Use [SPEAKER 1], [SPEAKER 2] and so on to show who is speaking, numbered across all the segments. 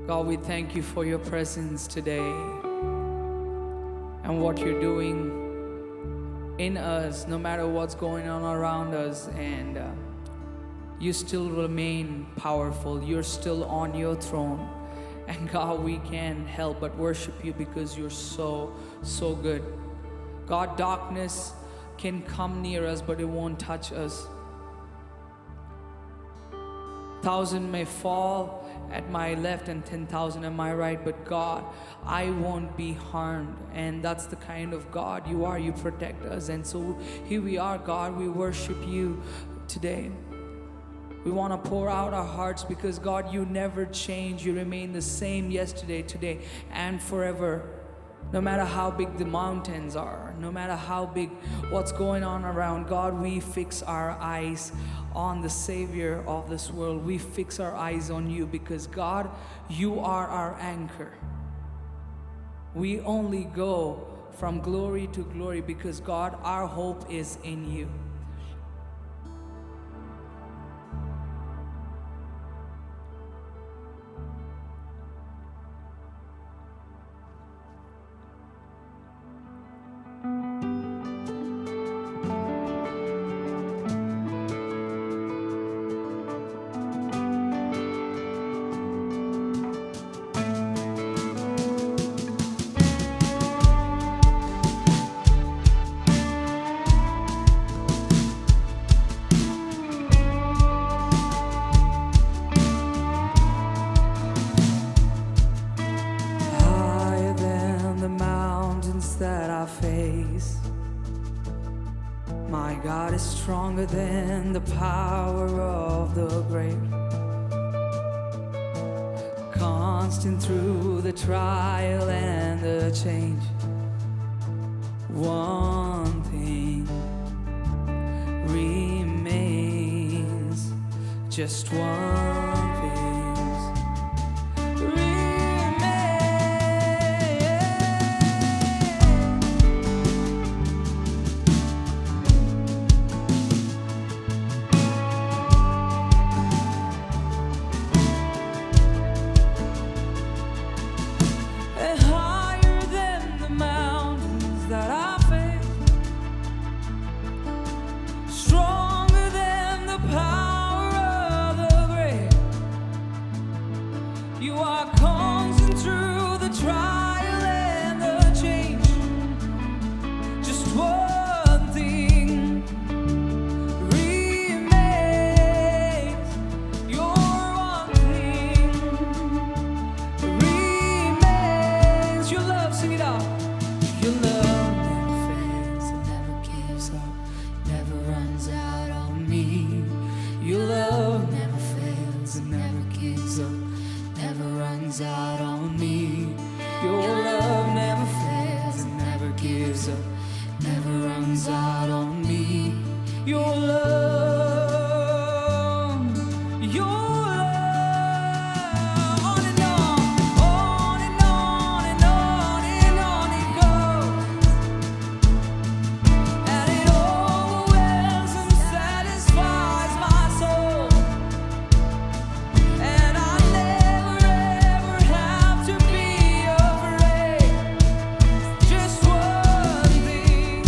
[SPEAKER 1] God, we thank you for your presence today and what you're doing in us, no matter what's going on around us. And you still remain powerful. You're still on your throne. And God, we can't help but worship you because you're so, so good. God, darkness can come near us, but it won't touch us. 1,000 may fall at my left and 10,000 at my right, but God, I won't be harmed. And that's the kind of God you are. You protect us. And so here we are, God. We worship you today. We want to pour out our hearts because, God, you never change. You remain the same yesterday, today, and forever. No matter how big the mountains are, no matter how big what's going on around, God, we fix our eyes on the Savior of this world. We fix our eyes on you because, God, you are our anchor. We only go from glory to glory because, God, our hope is in you. That I face, my God is stronger than the power of the grave. Constant through the trial and the change, one thing remains, just one thing. You are constant through the trial and the change. Just one thing remains. Your one thing remains. Your love, sing it out. Your love never fades, it never gives up, never runs out on me. Your love never fails, it never gives up, never runs out on me. Your love never fails, it never gives up, never runs out on me. Your love, your love, on and on, on and on and on and on it goes, and it overwhelms and satisfies my soul. And I never ever have to be afraid. Just one thing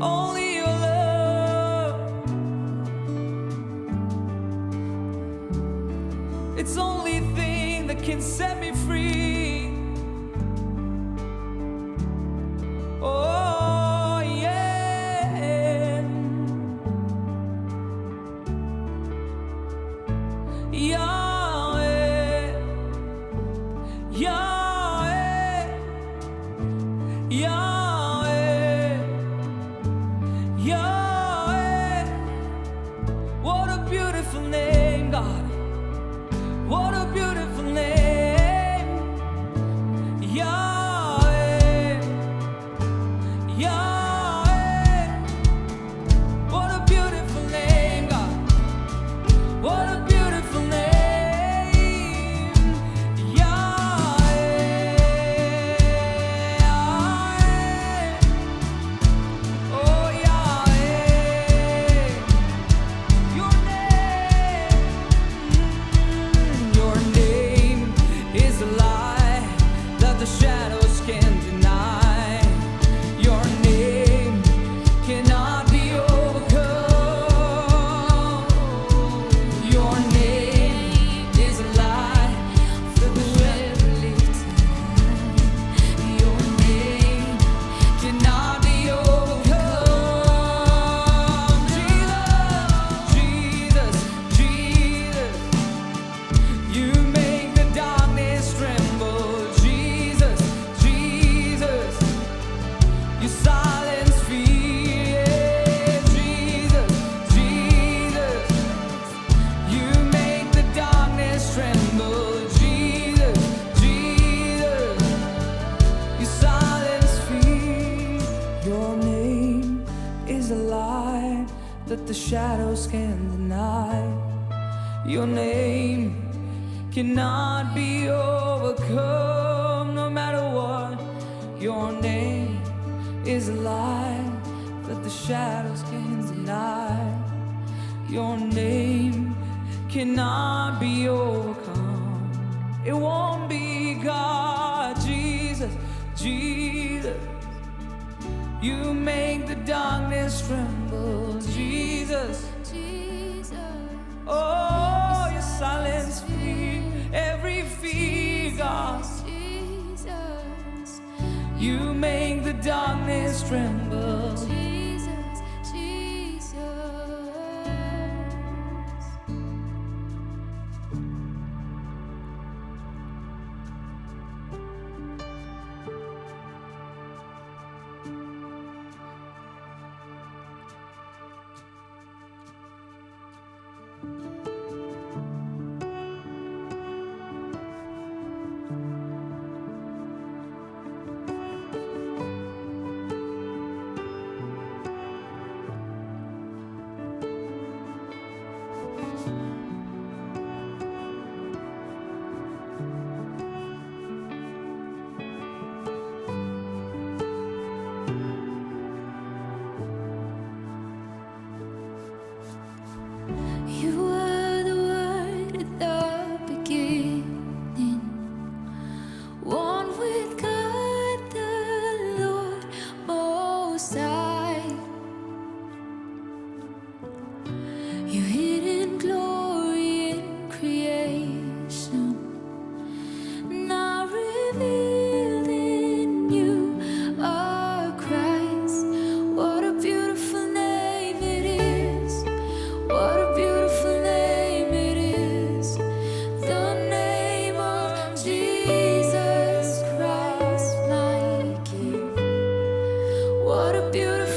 [SPEAKER 1] only your love. It's the only thing that can set me free. Oh yeah, Yahweh, Yahweh, Yahweh, Yahweh. What a beautiful name, God. What a beautiful name, Yahweh, Yahweh. What a beautiful name, God. What a beautiful name, Yahweh, Yahweh. Oh Yahweh, your name is a lie that the shadows can't deny. Your name cannot be overcome. Your name is a lie that the shadows Your name cannot be overcome. Jesus, Jesus, you make the darkness tremble. Jesus, Jesus, you silence fear. Jesus, Jesus, you make the darkness tremble. Jesus, Jesus, you silence fear. Your name is a light that the shadows can't deny. Your name cannot be overcome no matter what. Your name is a light that the shadows can't deny. Your name cannot be overcome. It won't be God. Jesus, Jesus, you make the darkness tremble. Jesus, oh, you silence fear, every fear, God. You make the darkness tremble.
[SPEAKER 2] Jesus, Jesus. You were the word at the beginning, one with God the Lord Most High. Your hidden glory in creation, now revealed in you are Christ. What a beautiful name it is. What a beautiful name it is. The name of Jesus Christ, my King. What a beautiful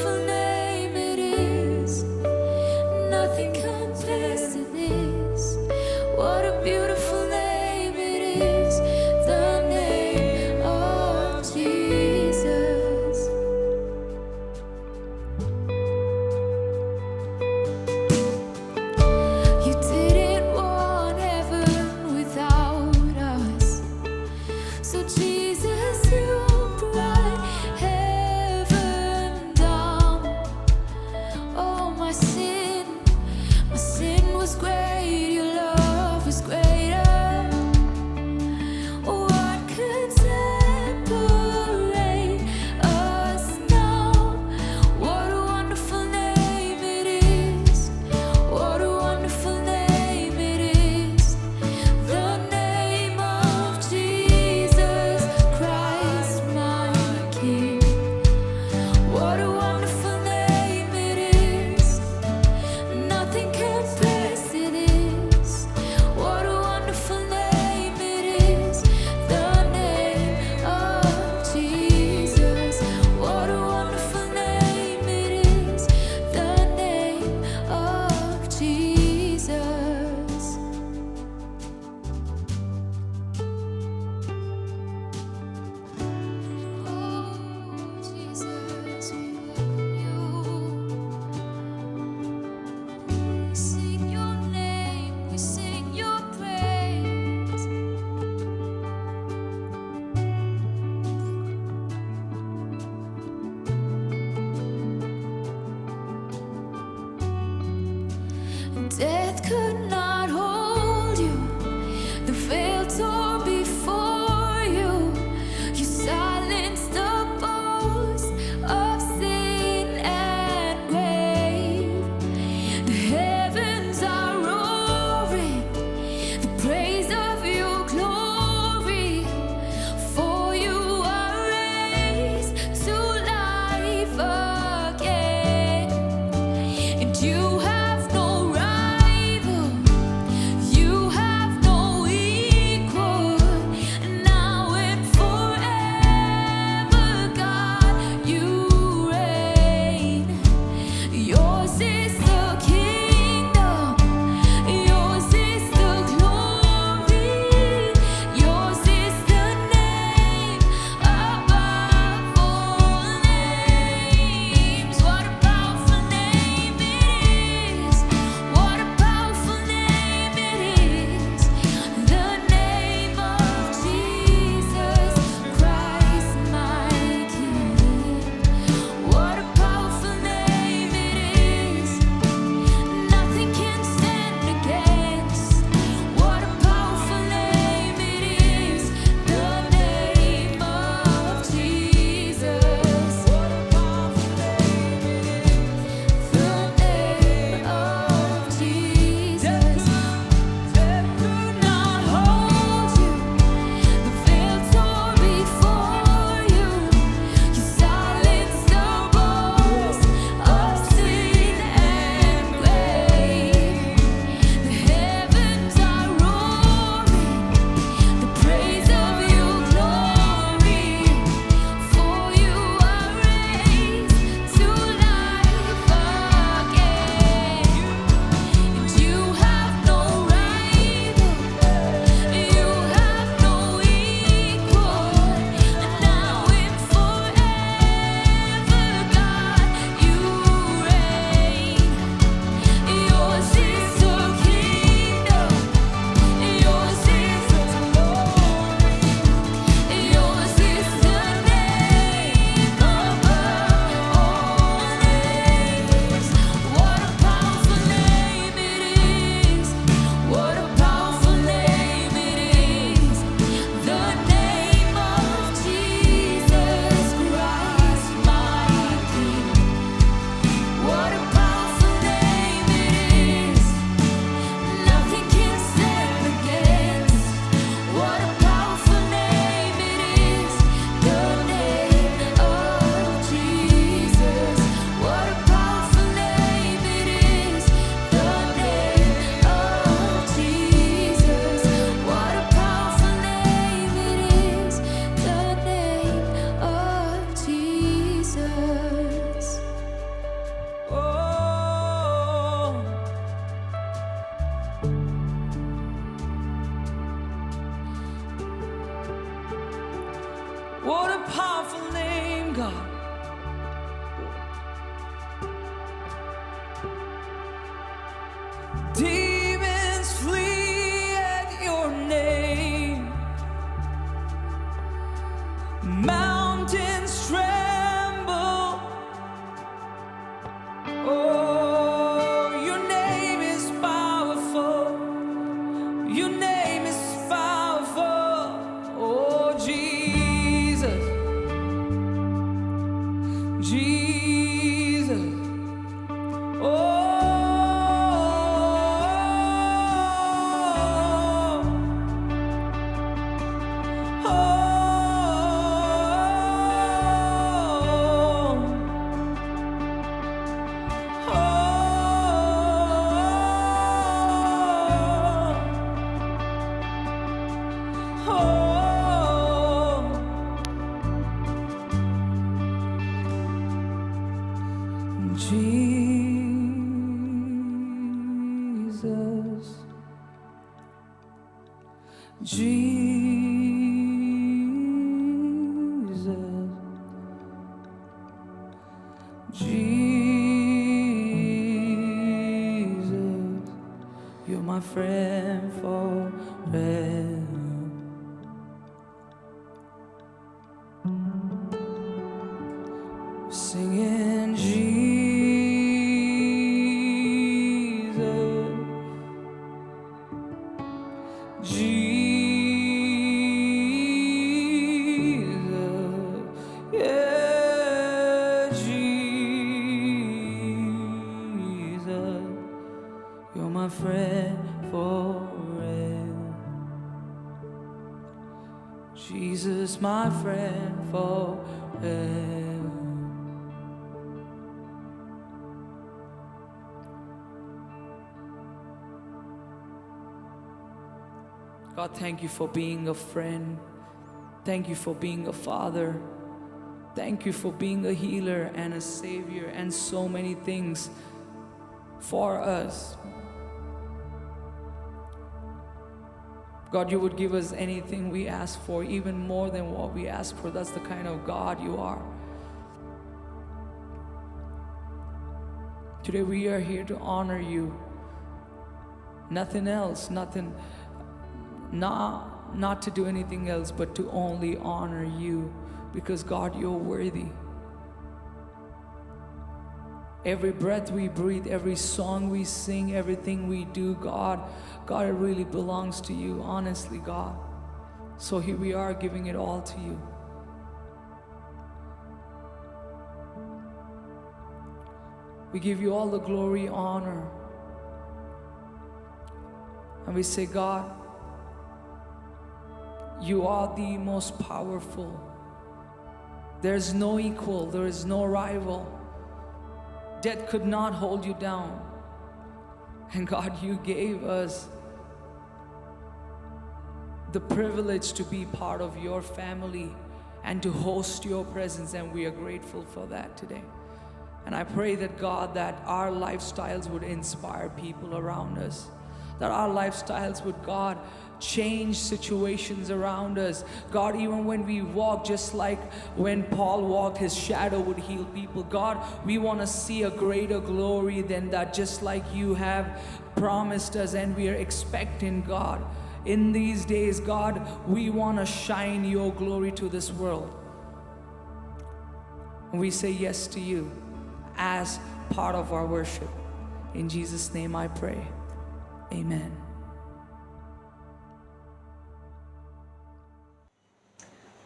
[SPEAKER 2] Death could not hold you. The veil tore before you. You silenced the boast of sin and grave. The heavens are roaring the praise of your glory. For you are raised to life again, and you have no rival, you have no equal. Now and forever, God, you reign. Yours is the kingdom, yours is the glory, yours is the name above all names. What a powerful name it is! What a powerful name it is! The name of Jesus Christ, my King. What a powerful name it is! Nothing can stand against. What a powerful name it is! The name of Jesus. What a powerful name it is! The name of Jesus. Death could not hold you. The veil tore before you. You silenced the boast of sin and grave. The heavens are roaring the praise of your glory. For you are raised to life again, and you have no rival, you have no equal. Now and forever, God, you reign. Yours is the kingdom, yours is the glory, yours is the name above all names. What a powerful name it is! What a powerful name it is! The name of Jesus Christ, my King. What a powerful name it is! Nothing can stand against. What a powerful name it is! The name of Jesus. What a powerful name it is! The name of Jesus. What a powerful name it is! The name of Jesus.
[SPEAKER 1] Oh, what a powerful name, God. Demons flee at your name. Mountains tremble. Oh, your name is powerful. Your name is powerful. Oh, Jesus. Jesus. Oh. Jesus, Jesus, you're my friend forever. Singing Jesus, friend forever. Jesus, my friend forever. God, thank you for being a friend. Thank you for being a father. Thank you for being a healer and a savior and so many things for us. God, you would give us anything we ask for, even more than what we ask for. That's the kind of God you are. Today we are here to honor you. Nothing else, nothing, not to do anything else, but to only honor you, because God, you're worthy. Every breath we breathe, every song we sing, everything we do, God, it really belongs to you, honestly, God. So here we are giving it all to you. We give you all the glory, honor. And we say, God, you are the most powerful. There's no equal, there is no rival. Death could not hold you down. And God, you gave us the privilege to be part of your family and to host your presence, and we are grateful for that today. And I pray that, God, that our lifestyles would inspire people around us, that our lifestyles would, God, change situations around us. God, even when we walk, just like when Paul walked, his shadow would heal people. God, we want to see a greater glory than that, just like you have promised us, and we are expecting, God. In these days, God, we want to shine your glory to this world. And we say yes to you as part of our worship. In Jesus' name I pray. Amen.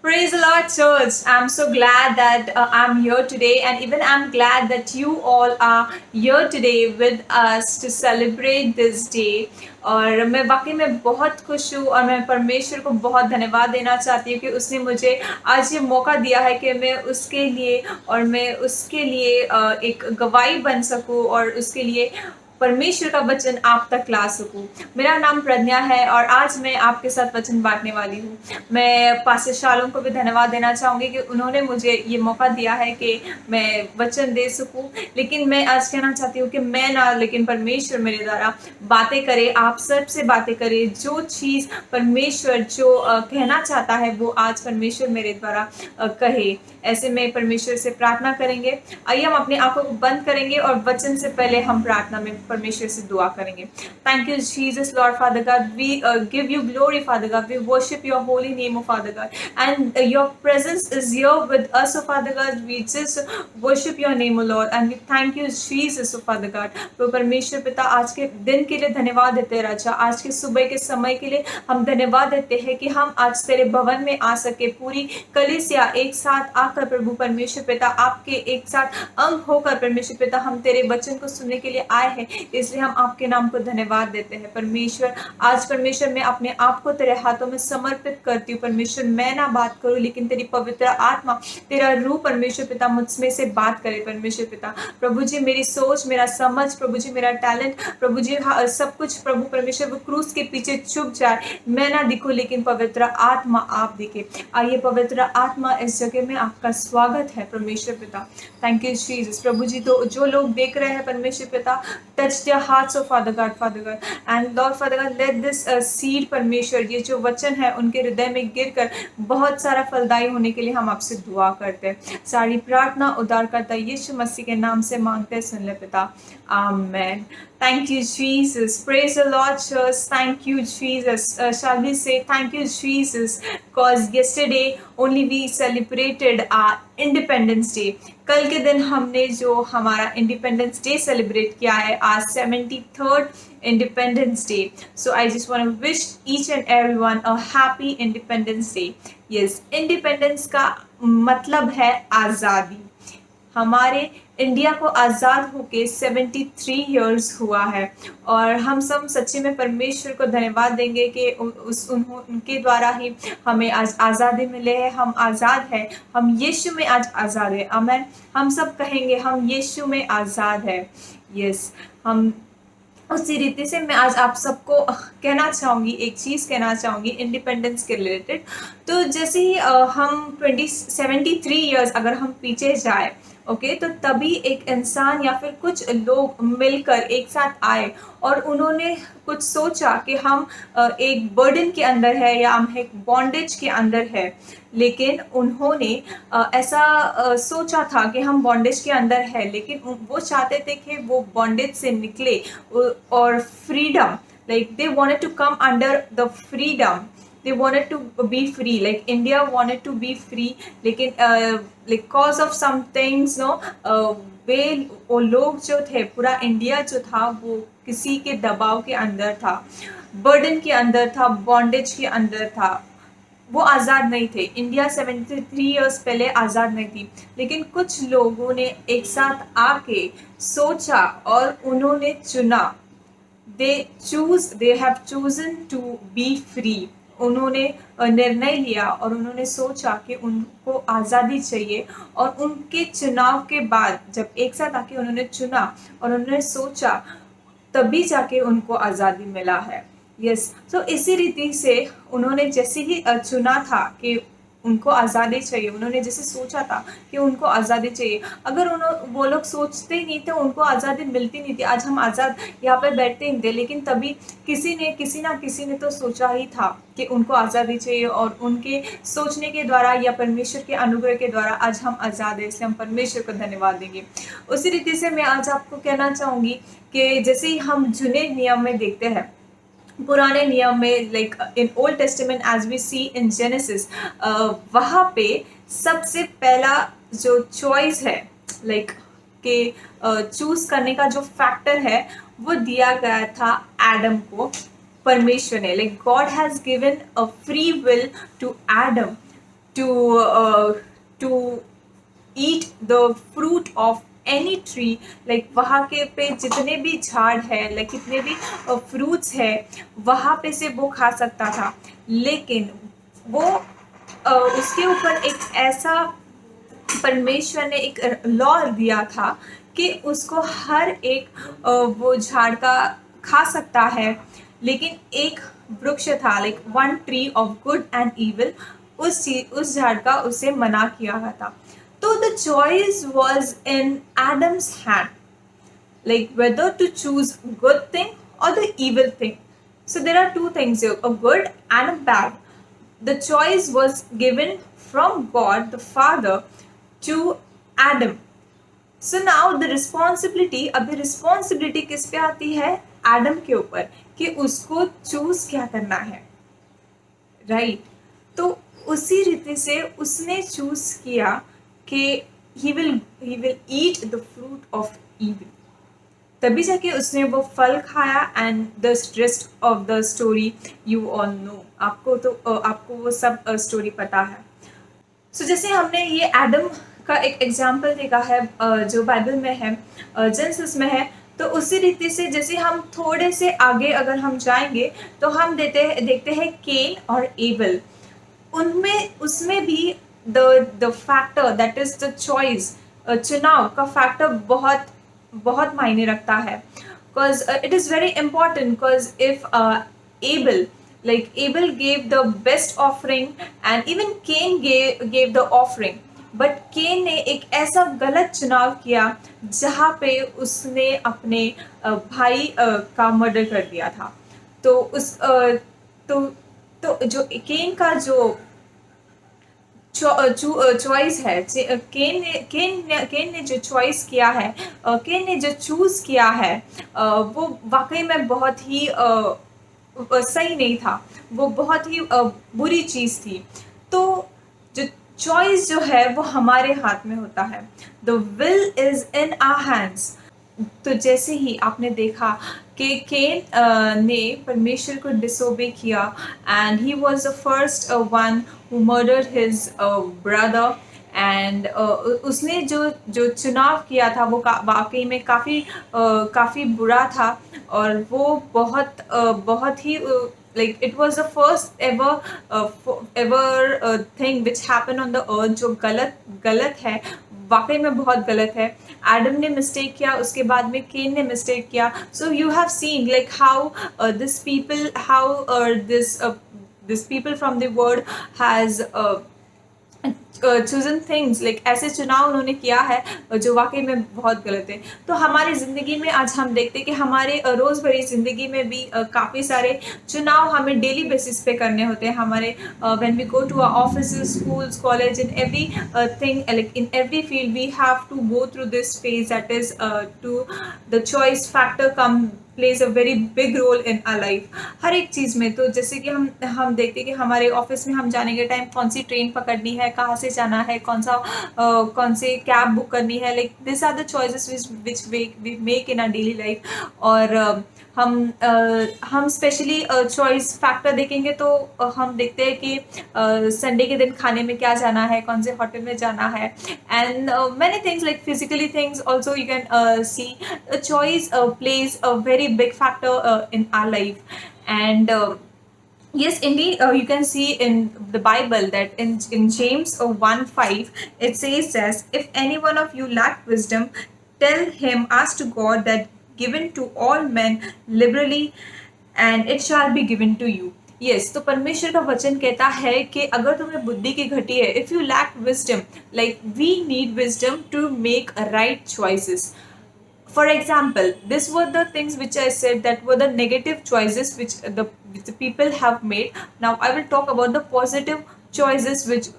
[SPEAKER 3] Praise the Lord, church. I'm so glad that I'm here today, and even I'm glad that you all are here today with us to celebrate this day. और मैं वाकई में बहुत खुश हूँ, और मैं परमेश्वर को बहुत धन्यवाद देना चाहती हूँ कि उसने मुझे आज ये मौका दिया है कि मैं उसके लिए एक गवाही बन सकूँ और उसके लिए परमेश्वर का वचन आप तक ला सकूं। मेरा नाम प्रज्ञा है और आज मैं आपके साथ वचन बांटने वाली हूँ। मैं पास्टर शालोम को भी धन्यवाद देना चाहूँगी कि उन्होंने मुझे ये मौका दिया है कि मैं वचन दे सकूं। लेकिन मैं आज कहना चाहती हूँ कि मैं ना, लेकिन परमेश्वर मेरे द्वारा बातें करे, आप सब से बातें करे। जो चीज़ परमेश्वर जो कहना चाहता है वो आज परमेश्वर मेरे द्वारा कहे। ऐसे में परमेश्वर से प्रार्थना करेंगे। आइए हम अपनी आंखों को बंद करेंगे और वचन से पहले हम प्रार्थना में परमेश्वर से दुआ करेंगे। Thank you Jesus Lord father God, we give you glory Father God, we worship your holy name O Father God, and your presence is here with us O Father God. We just worship your name O Lord and we thank you Jesus O Father God. तो परमेश्वर पिता, आज के दिन के लिए धन्यवाद देते हैं राजा, आज के सुबह के समय के लिए हम धन्यवाद देते हैं कि हम आज तेरे भवन में आ सके। पूरी कलीसिया एक साथ आकर प्रभु परमेश्वर पिता, आपके एक साथ अंग होकर परमेश्वर पिता हम तेरे वचन को सुनने के लिए आए हैं, इसलिए हम आपके नाम को धन्यवाद देते हैं। परमेश्वर, आज परमेश्वर मैं अपने आप को तेरे हाथों में समर्पित करती हूँ। परमेश्वर, मैं ना बात करूँ लेकिन तेरी पवित्र आत्मा, तेरा रूह परमेश्वर पिता मुझमें से बात करे। परमेश्वर पिता प्रभु जी, मेरी सोच, मेरा समझ, प्रभु जी मेरा टैलेंट, प्रभु जी सब कुछ प्रभु परमेश्वर वो क्रूस के पीछे छुप जाए। मैं ना दिखूं लेकिन पवित्र आत्मा आप दिखे। आइए पवित्र आत्मा, इस जगह में आपका स्वागत है परमेश्वर पिता। Thank you Jesus. प्रभु जी, तो जो लोग देख रहे हैं परमेश्वर पिता, touch their hearts of father God and lord father God, let this seed परमेश्वर, ये जो वचन है उनके हृदय में गिरकर बहुत सारा फलदायी होने के लिए हम आपसे दुआ करते हैं। सारी प्रार्थना उद्धारकर्ता यीशु मसीह के नाम से मांगते हैं, सुन ले पिता, आमेन। Thank you, Jesus. Praise the Lord, church. Thank you, Jesus. Shall we say thank you, Jesus? Because yesterday only we celebrated our Independence Day. कल के दिन हमने जो हमारा Independence Day celebrate किया है, our 73rd Independence Day. So I just want to wish each and everyone a happy Independence Day. Yes, Independence का मतलब है आज़ादी। हमारे इंडिया को आज़ाद होके 73 इयर्स हुआ है, और हम सब सच्ची में परमेश्वर को धन्यवाद देंगे कि उनके द्वारा ही हमें आज आज़ादी मिले है। हम आज़ाद हैं, हम यीशु में आज आज़ाद हैं। आमेन। हम सब कहेंगे हम यीशु में आज़ाद है। यस, हम उसी रीति से मैं आज आप सबको कहना चाहूँगी, एक चीज़ कहना चाहूँगी इंडिपेंडेंस के रिलेटेड। तो जैसे ही हम 73 इयर्स अगर हम पीछे जाए, ओके, तो तभी एक इंसान या फिर कुछ लोग मिलकर एक साथ आए और उन्होंने कुछ सोचा कि हम एक बर्डन के अंदर है या हम एक बॉन्डेज के अंदर है। लेकिन उन्होंने ऐसा सोचा था कि हम बॉन्डेज के अंदर है, लेकिन वो चाहते थे कि वो बॉन्डेज से निकले और freedom, like they wanted to come under the freedom, they wanted to be free, like India wanted to be free, लेकिन like cause of some things, no, वे वो लोग जो थे, पूरा इंडिया जो था वो किसी के दबाव के अंदर था, बर्डन के अंदर था, बॉन्डेज के अंदर था। वो आज़ाद नहीं थे। इंडिया 73 इयर्स पहले आज़ाद नहीं थी, लेकिन कुछ लोगों ने एक साथ आके सोचा और उन्होंने चुना, they have chosen to be free। उन्होंने निर्णय लिया और उन्होंने सोचा कि उनको आज़ादी चाहिए, और उनके चुनाव के बाद जब एक साथ आके उन्होंने चुना और उन्होंने सोचा, तभी जाके उनको आज़ादी मिला है। यस, तो इसी रीति से उन्होंने जैसे ही चुना था कि उनको आज़ादी चाहिए, उन्होंने जैसे सोचा था कि उनको आज़ादी चाहिए, अगर वो लोग सोचते ही नहीं थे उनको आज़ादी मिलती नहीं थी, आज हम आज़ाद यहाँ पर बैठते ही थे। लेकिन तभी किसी ना किसी ने तो सोचा ही था कि उनको आज़ादी चाहिए, और उनके सोचने के द्वारा या परमेश्वर के अनुग्रह के द्वारा आज हम आज़ाद हैं। इसलिए हम परमेश्वर को धन्यवाद देंगे। उसी रीति से मैं आज आपको कहना चाहूँगी कि जैसे ही हम जुने नियम में देखते हैं, पुराने नियम में, like in Old Testament as we see in Genesis, वहाँ पे सबसे पहला जो चॉइस है, लाइक के चूज करने का जो फैक्टर है, वो दिया गया था एडम को, परमेश्वर ने। Like God has given a free will to Adam to eat the fruit of any tree, like वहाँ के पे जितने भी झाड़ है, लाइक कितने भी फ्रूट्स है, वहाँ पे से वो खा सकता था। लेकिन वो उसके ऊपर एक ऐसा परमेश्वर ने एक लॉ दिया था कि उसको हर एक वो झाड़ का खा सकता है, लेकिन एक वृक्ष था, like one tree of good and evil, उस झाड़ का उसे मना किया गया था। So the choice was in Adam's hand, like whether to choose good thing or the evil thing. So there are two things here, a good and a bad. The choice was given from God the Father to Adam. So now the responsibility, अभी responsibility किस पे आती है? Adam के ऊपर, कि उसको choose क्या करना है, right? तो उसी रीति से उसने choose किया कि he will eat the fruit of evil, तभी जाके उसने वो फल खाया। And the rest of the story you all know, आपको वो सब स्टोरी पता है। सो जैसे हमने ये एडम का एक एग्जाम्पल देखा है जो बाइबल में है, जेनेसिस में है, तो उसी रीति से जैसे हम थोड़े से आगे अगर हम जाएंगे तो हम देखते हैं केन और एबल। उसमें भी the factor, that is the choice, चुनाव का फैक्टर बहुत मायने रखता है, because it is very important, because if Abel gave the best offering and even Cain gave the offering, but Cain ने एक ऐसा गलत चुनाव किया जहाँ पे उसने अपने भाई का मर्डर कर दिया था। तो जो केन का जो चॉइस है, केन ने जो चॉइस किया है, केन ने जो चूज किया है, वो वाकई में बहुत ही सही नहीं था, वो बहुत ही बुरी चीज़ थी। तो जो चॉइस जो है वो हमारे हाथ में होता है, the will is in our hands. तो जैसे ही आपने देखा कि केन ने परमेश्वर को डिसोबे किया, and he was the first one who murdered his brother, and उसने जो जो चुनाव किया था वो वाकई में काफ़ी बुरा था, और वो बहुत ही like it was the first ever thing which happened on the earth, जो गलत है, वाकई में बहुत गलत है। एडम ने मिस्टेक किया, उसके बाद में केन ने मिस्टेक किया। So you have seen like how this people from the world has chosen things, like ऐसे चुनाव उन्होंने किया है जो वाकई में बहुत गलत है। तो हमारी ज़िंदगी में आज हम देखते हैं कि हमारे रोज़भरी ज़िंदगी में भी काफ़ी सारे चुनाव हमें डेली बेसिस पे करने होते हैं। हमारे when we go to our offices, schools, college, in everything, like in every field we have to go through this phase, that is to the choice factor come plays a very big role in our life, हर एक चीज़ में। तो जैसे कि हम देखते हैं कि हमारे ऑफिस में हम जाने के टाइम कौन सी ट्रेन पकड़नी है, कहाँ से जाना है, कौन से कैब बुक करनी है, like this are the choices which we make in our daily life. और हम स्पेशली चॉइस फैक्टर देखेंगे तो हम देखते हैं कि संडे के दिन खाने में क्या जाना है, कौन से होटल में जाना है, and many things like physically things also you can see choice pledge a very big factor in our life. And yes, indeed, you can see in the Bible that in James 1:5 it says as, if any one of you lack wisdom, tell him, ask to God, that given to all men liberally, and it shall be given to you. yes, तो परमेश्वर का वचन कहता है कि अगर तुम्हें बुद्धि की घटी है, if you lack wisdom, like we need wisdom to make right choices. For example, these were the things which I said that were the negative choices which the people have made. Now I will talk about the positive choices which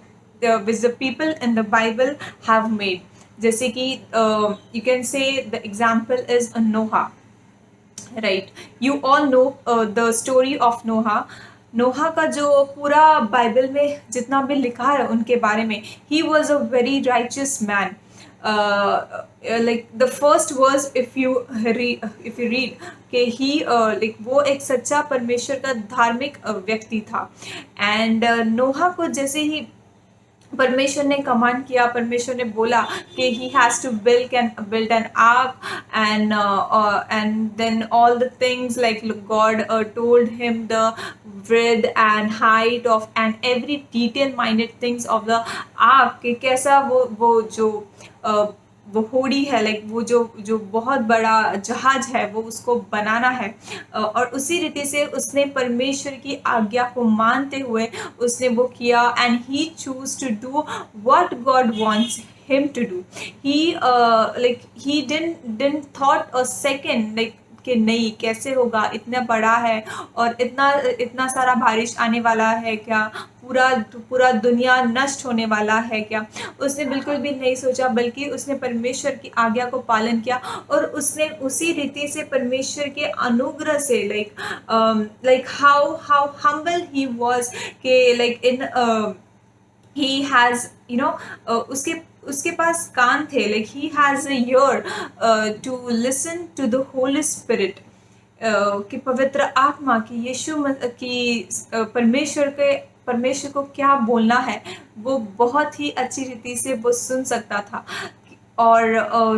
[SPEAKER 3] the people in the Bible have made. जैसे कि you can say the example is Noah, right? You all know the story of Noah. नोहा का जो पूरा Bible में जितना भी लिखा है उनके बारे में, he was a very righteous man. Like the first verse, if you read कि he like वो एक सच्चा परमेश्वर का धार्मिक व्यक्ति था। एंड नोहा को जैसे ही परमेश्वर ने कमांड किया, परमेश्वर ने बोला कि he has to build an ark, and then all the things like God told him the width and height of and every detail minded things of the ark, कि कैसा वो जो वो होड़ी है, लाइक वो जो बहुत बड़ा जहाज है वो उसको बनाना है। और उसी रीति से उसने परमेश्वर की आज्ञा को मानते हुए उसने वो किया, and he choose to do what God wants him to do. He didn't thought a second like कि नहीं कैसे होगा, इतना बड़ा है और इतना सारा बारिश आने वाला है क्या, पूरा दुनिया नष्ट होने वाला है क्या। उसने बिल्कुल भी नहीं सोचा, बल्कि उसने परमेश्वर की आज्ञा को पालन किया, और उसने उसी रीति से परमेश्वर के अनुग्रह से like how humble he was कि लाइक इन he has उसके पास कान थे, like he has a ear to listen to the Holy Spirit, कि पवित्र आत्मा की यीशु की परमेश्वर को क्या बोलना है वो बहुत ही अच्छी रीति से वो सुन सकता था। और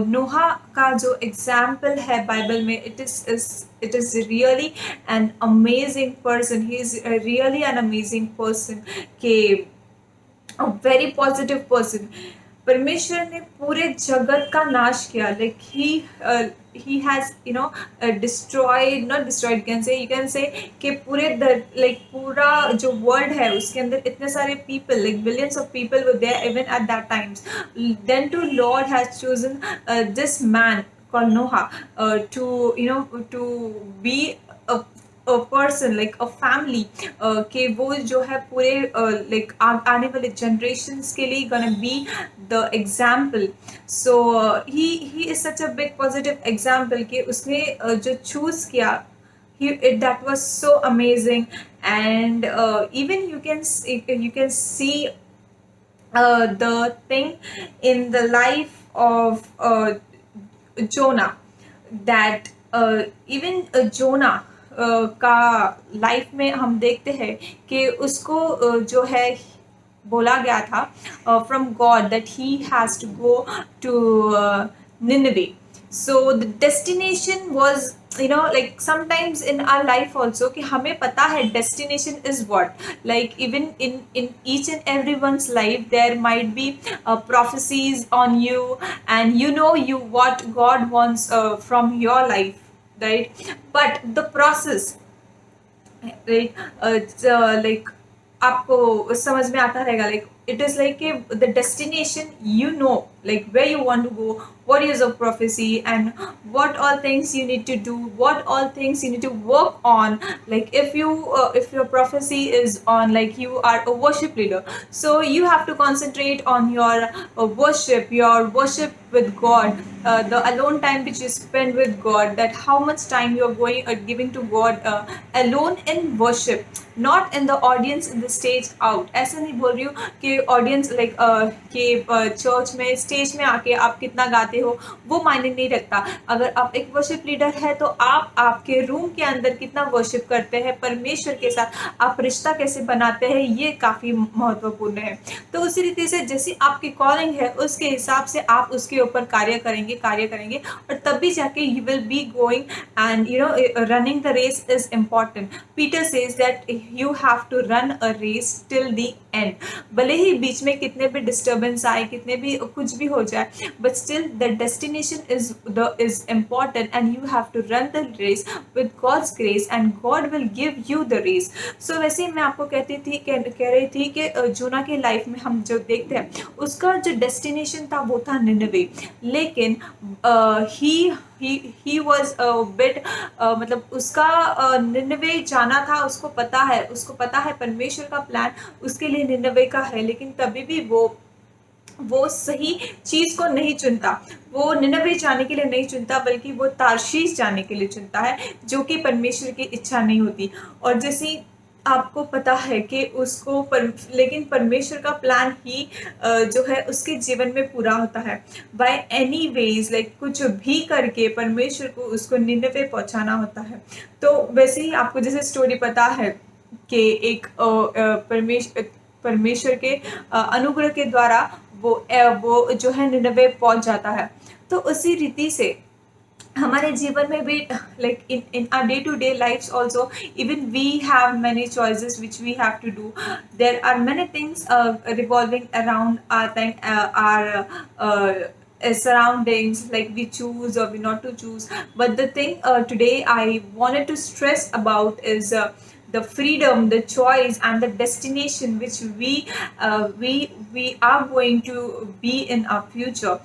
[SPEAKER 3] नोहा का जो एग्जाम्पल है बाइबल में, it is really an amazing person, he is really an amazing person, के a very positive person. परमेश्वर ने पूरे जगत का नाश किया, like he has destroyed, not destroyed, you can say कि पूरा जो वर्ल्ड है उसके अंदर इतने सारे people, like billions of people were there even at that times. Then to Lord has chosen this man called Noah to be a person, like a family, कि वो जो है पूरे like आने वाले generations के लिए gonna be the example. So he is such a big positive example कि उसने जो choose किया, that was so amazing. And even you can see the thing in the life of Jonah, that even Jonah का life में हम देखते हैं कि उसको जो है बोला गया था from God that he has to go to Nineveh. So the destination was, you know, like sometimes in our life also कि हमें पता है destination is what, like even in each and everyone's life there might be prophecies on you, and you know you what God wants from your life, right? But the process, right, like आपको समझ में आता रहेगा, like it is like the destination, you know, like where you want to go, what is a prophecy, and what all things you need to do, what all things you need to work on. Like if your prophecy is on, like you are a worship leader, so you have to concentrate on your worship with God, the alone time which you spend with God, that how much time you're going giving to God alone in worship, not in the audience in the stage out. ऐसा नहीं बोल रही हूँ कि audience like कि church में stage में आके आप कितना गाते हो वो मायने नहीं रखता. अगर आप एक वर्शिप लीडर है तो आप आपके रूम के अंदर कितना वर्शिप करते हैं परमेश्वर के साथ, आप रिश्ता कैसे बनाते हैं, ये काफ़ी महत्वपूर्ण है. तो उसी रीति से जैसी आपकी कॉलिंग है उसके हिसाब से आप उसके ऊपर कार्य करेंगे और तभी जाके you will be going, and you know running the race is important. Peter says that you have to run a race till the end. भले ही बीच में कितने भी डिस्टर्बेंस आए, कितने भी कुछ भी हो जाए, but still the destination is important, and you have to run the race with God's grace, and God will give you the race. So वैसे ही मैं आपको कह रही थी कि जोना के लाइफ में हम जो देखते हैं उसका जो डेस्टिनेशन था वो था निनवे, लेकिन ही वॉज बिट मतलब उसका निनवे जाना था, उसको पता है परमेश्वर का प्लान उसके लिए निनवे का है, लेकिन तभी भी वो सही चीज़ को नहीं चुनता, वो निनवे जाने के लिए नहीं चुनता, बल्कि वो तारशीश जाने के लिए चुनता है, जो कि परमेश्वर की इच्छा नहीं होती. और जैसे आपको पता है कि लेकिन परमेश्वर का प्लान ही जो है उसके जीवन में पूरा होता है. बाय एनी वेज, लाइक कुछ भी करके परमेश्वर को उसको निनवे पहुंचाना होता है. तो वैसे ही आपको जैसे स्टोरी पता है कि एक परमेश्वर के अनुग्रह के द्वारा वो जो है निनवे पहुंच जाता है. तो उसी रीति से हमारे जीवन में भी, like in our day-to-day lives also, even we have many choices which we have to do. There are many things revolving around our time, our surroundings, like we choose or we not to choose. But the thing today I wanted to stress about is the freedom, the choice, and the destination which we are going to be in our future.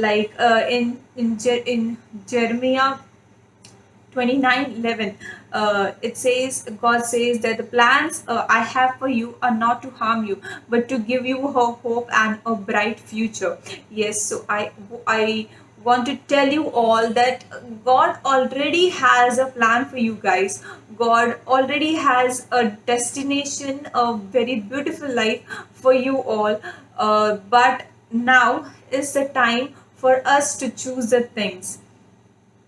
[SPEAKER 3] Like in Jeremiah 29:11, it says, God says that the plans I have for you are not to harm you, but to give you a hope and a bright future. Yes, so I want to tell you all that God already has a plan for you guys. God already has a destination, a very beautiful life for you all. But now is the time for us to choose the things,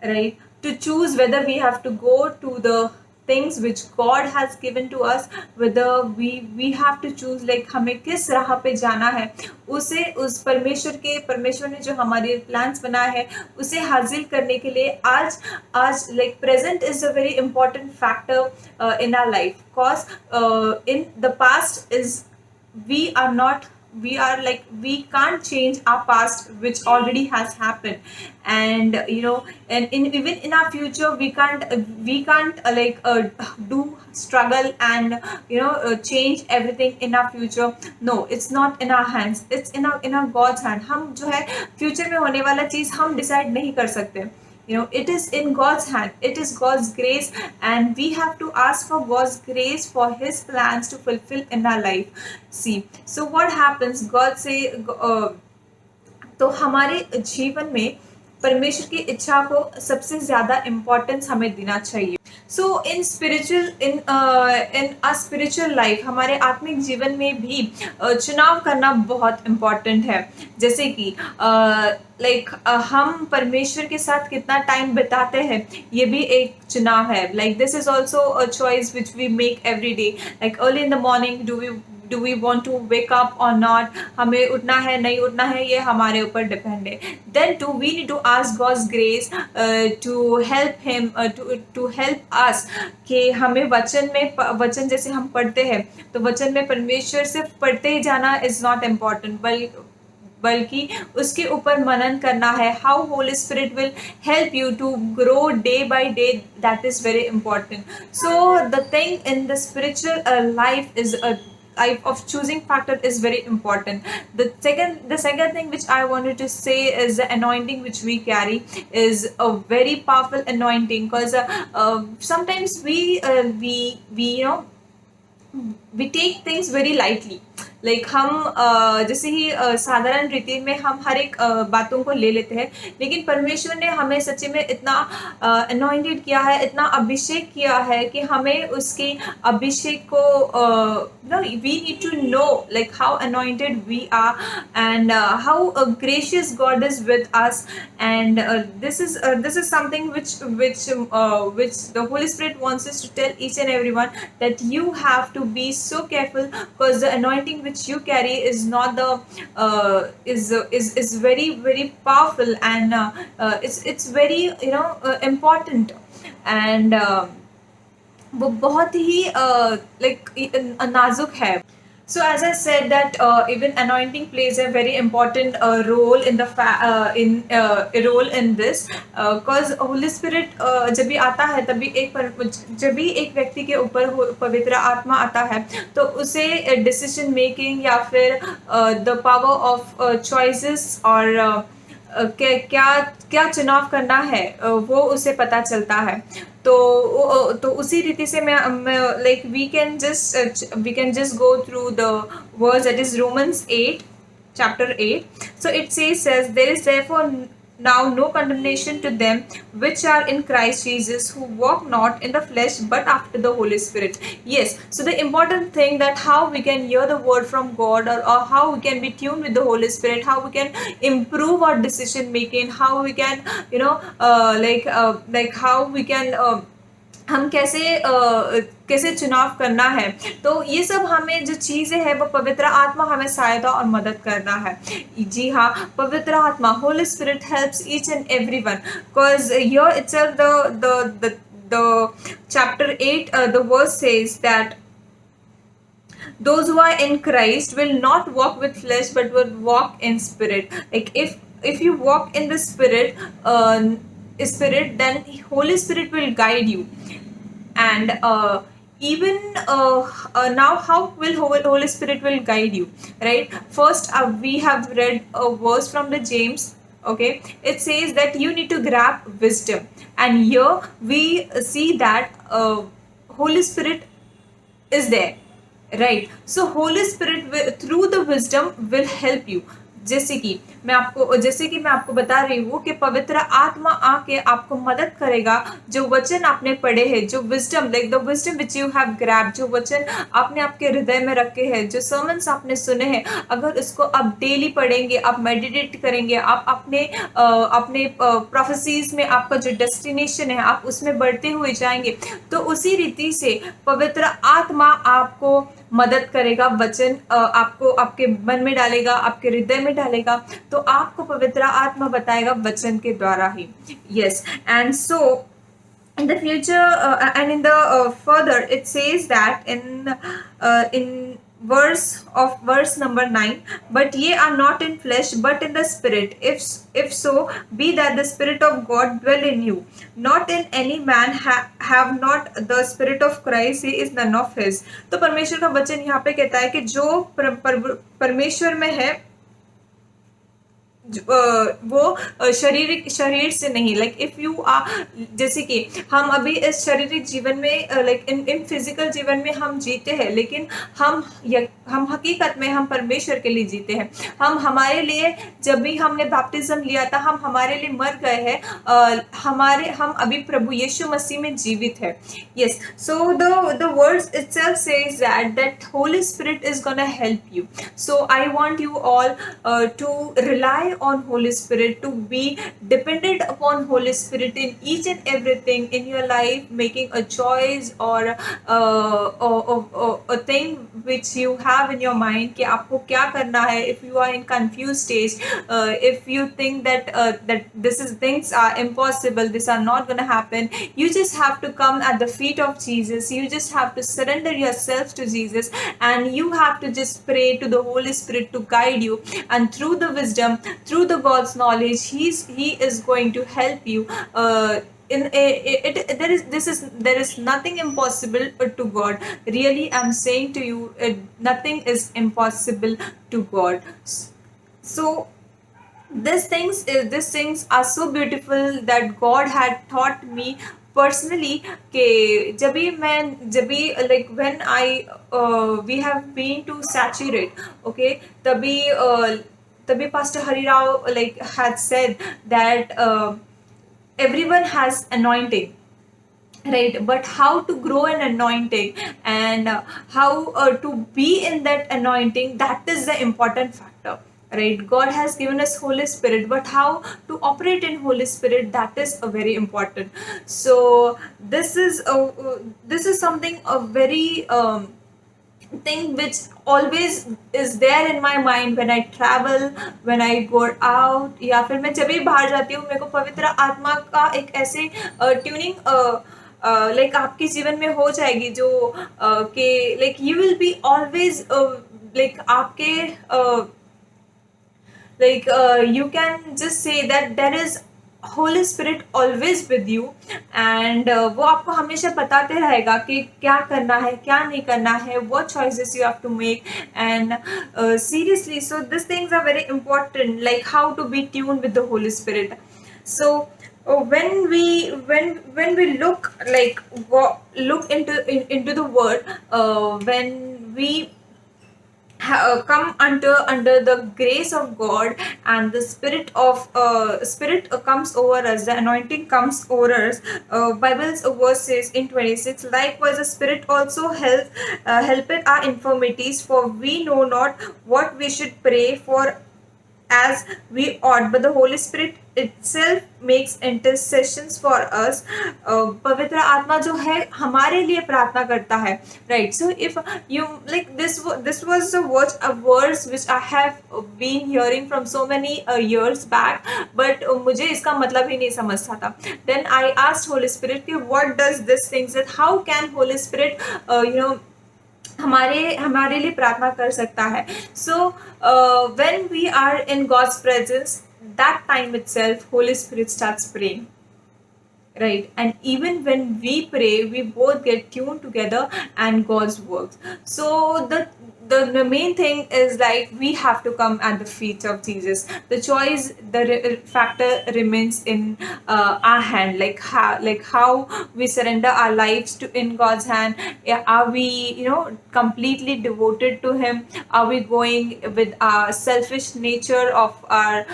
[SPEAKER 3] right? To choose whether we have to go to the things which God has given to us, whether we have to choose, like हमें किस राह पे जाना है, उस परमेश्वर ने जो हमारे प्लान्स बनाए हैं उसे हासिल करने के लिए आज like present is a very important factor in our life, cause in the past is we can't change our past which already has happened, and you know, and even in our future we can't do struggle and you know change everything in our future. No, it's not in our hands, it's in our God's hand. हम जो है future में होने वाला चीज़ हम decide नहीं कर सकते. You know, it is in God's hand, it is God's grace, and we have to ask for God's grace for his plans to fulfill in our life. See, so what happens, God say तो हमारे जीवन में परमेश्वर की इच्छा को सबसे ज़्यादा इम्पोर्टेंस हमें देना चाहिए. सो इन अ स्पिरिचुअल लाइफ, हमारे आत्मिक जीवन में भी चुनाव करना बहुत इम्पॉर्टेंट है. जैसे कि हम परमेश्वर के साथ कितना टाइम बिताते हैं, ये भी एक चुनाव है. Like this is also a choice which we make every day. Like early in the morning do we want to wake up और नॉट, हमें उठना है नहीं उठना है, ये हमारे ऊपर डिपेंड है. Then too we need to ask God's grace to help him, to help us, कि हमें वचन जैसे हम पढ़ते हैं तो वचन में परमेश्वर सिर्फ पढ़ते ही जाना इज नॉट इम्पॉर्टेंट, बल्कि उसके ऊपर मनन करना है. How Holy Spirit will help you to grow day by day, that is very important. So the thing in the spiritual life is a type of choosing factor is very important. The second thing which I wanted to say is the anointing which we carry is a very powerful anointing, because sometimes we we take things very lightly. Like हम जैसे ही साधारण रीति में हम हर एक बातों को ले लेते हैं, लेकिन परमेश्वर ने हमें सच्ची में इतना अनॉइंटेड किया है, इतना अभिषेक किया है कि हमें उसके अभिषेक को we need to know like how anointed we are and how gracious God is with us. And this is something which the Holy Spirit wants us to tell each and everyone, that you have to be so careful, because the anointing which you carry is not the is very very powerful, and it's very important, and वो बहुत ही like नाजुक है. So as I said that even anointing plays a very important role in the role in this, because Holy Spirit जब भी आता है जब भी एक व्यक्ति के ऊपर पवित्र आत्मा आता है तो उसे डिसीजन मेकिंग या फिर द पावर ऑफ चॉइसेस और क्या चुनाव करना है वो उसे पता चलता है. तो उसी रीति से मैं like we can just go through the words, that is Romans 8 chapter 8. So it says there is therefore now no condemnation to them which are in Christ Jesus, who walk not in the flesh but after the Holy Spirit. Yes, so the important thing that how we can hear the word from God, or how we can be tuned with the Holy Spirit, how we can improve our decision making, how we can like how we can हम कैसे चुनाव करना है. तो ये सब हमें जो चीज़ें हैं वो पवित्र आत्मा हमें सहायता और मदद करना है. जी हाँ, पवित्र आत्मा Holy Spirit helps each and everyone, because here itself the chapter 8 the verse says that those who are in Christ will not walk with flesh but will walk in spirit. Like if you walk in the spirit, then Holy Spirit will guide you. And even now, how will Holy Spirit will guide you, right? First we have read a verse from the James. Okay, it says that you need to grab wisdom, and here we see that Holy Spirit is there, right? So Holy Spirit will, through the wisdom will help you. जैसे कि मैं आपको बता रही हूँ कि पवित्र आत्मा आके आपको मदद करेगा. जो वचन आपने पढ़े हैं, जो wisdom like the wisdom which you have grab, जो वचन आपने आपके हृदय में रखे हैं, जो सर्मन्स आपने सुने हैं, अगर इसको आप डेली पढ़ेंगे, आप मेडिटेट करेंगे, आप अपने प्रोफेसीज में आपका जो डेस्टिनेशन है आप उसमें बढ़ते हुए जाएंगे, तो उसी रीति से पवित्र आत्मा आपको मदद करेगा. वचन आपको आपके मन में डालेगा, आपके हृदय में डालेगा, तो आपको पवित्र आत्मा बताएगा वचन के द्वारा ही. Yes, and so in the future and in the further it says that in verse number 9, but ye are not in flesh but in the spirit, if so be that the spirit of God dwell in you. Not in any man have not the spirit of Christ, he is none of his. तो परमेश्वर का वचन यहाँ पे कहता है कि जो परमेश्वर में है वो शरीर से नहीं. लाइक इफ यू आर, जैसे कि हम अभी इस शारीरिक जीवन में लाइक इन फिजिकल जीवन में हम जीते हैं, लेकिन हम हकीकत में हम परमेश्वर के लिए जीते हैं. हम हमारे लिए जब भी हमने बैप्टिज्म लिया था हम हमारे लिए मर गए हैं, हम अभी प्रभु यीशु मसीह में जीवित है. Yes, so the words itself says that Holy Spirit is gonna help you. So I want you all to rely on Holy Spirit, to be dependent upon Holy Spirit in each and everything in your life, making a choice or a thing which you have in your mind कि आपको क्या करना है. If you are in confused stage, if you think that this is things are impossible, these are not going to happen, you just have to come at the feet of Jesus. You just have to surrender yourself to Jesus, and you have to just pray to the Holy Spirit to guide you, and through the wisdom, through the God's knowledge, he is going to help you. There is nothing impossible to God. Really, I'm saying to you, nothing is impossible to God. So these things are so beautiful that God had taught me personally कि जब भी like when I we have been to saturate, okay, तभी Pastor Hari Rao like had said that everyone has anointing, right? But how to grow an anointing, and how to be in that anointing, that is the important factor, right? God has given us Holy Spirit, but how to operate in Holy Spirit, that is very important. So this is something a very thing which always is there in my mind when I travel, when I go out, या फिर मैं जब भी बाहर जाती हूँ, मेरे को पवित्र आत्मा का एक ऐसे ट्यूनिंग लाइक आपके जीवन में हो जाएगी जो कि like you will be always like आपके you can just say that there is Holy Spirit always with you, and वो आपको हमेशा बताते रहेगा कि क्या करना है, क्या नहीं करना है, what choices you have to make. And seriously, so these things are very important, like how to be tuned with the Holy Spirit. So when we look into the word, when we come under the grace of God, and the spirit comes over us, the anointing comes over us. Bible's verse says in 26, likewise the Spirit also helpeth our infirmities, for we know not what we should pray for as we ought, but the Holy Spirit itself makes intercessions for us. पवित्र आत्मा जो है हमारे लिए प्रार्थना करता है, right? So if you like this was a verse which I have been hearing from so many years back, but मुझे इसका मतलब ही नहीं समझता था. Then I asked Holy Spirit कि what does this thing say, how can Holy Spirit हमारे लिए प्रार्थना कर सकता है. So when we are in God's presence, that time itself Holy Spirit starts praying, right? And even when we pray, we both get tuned together and God's works. So the main thing is like we have to come at the feet of Jesus. The choice, the factor remains in our hand, like how we surrender our lives to in God's hand. Are we completely devoted to Him? Are we going with our selfish nature of our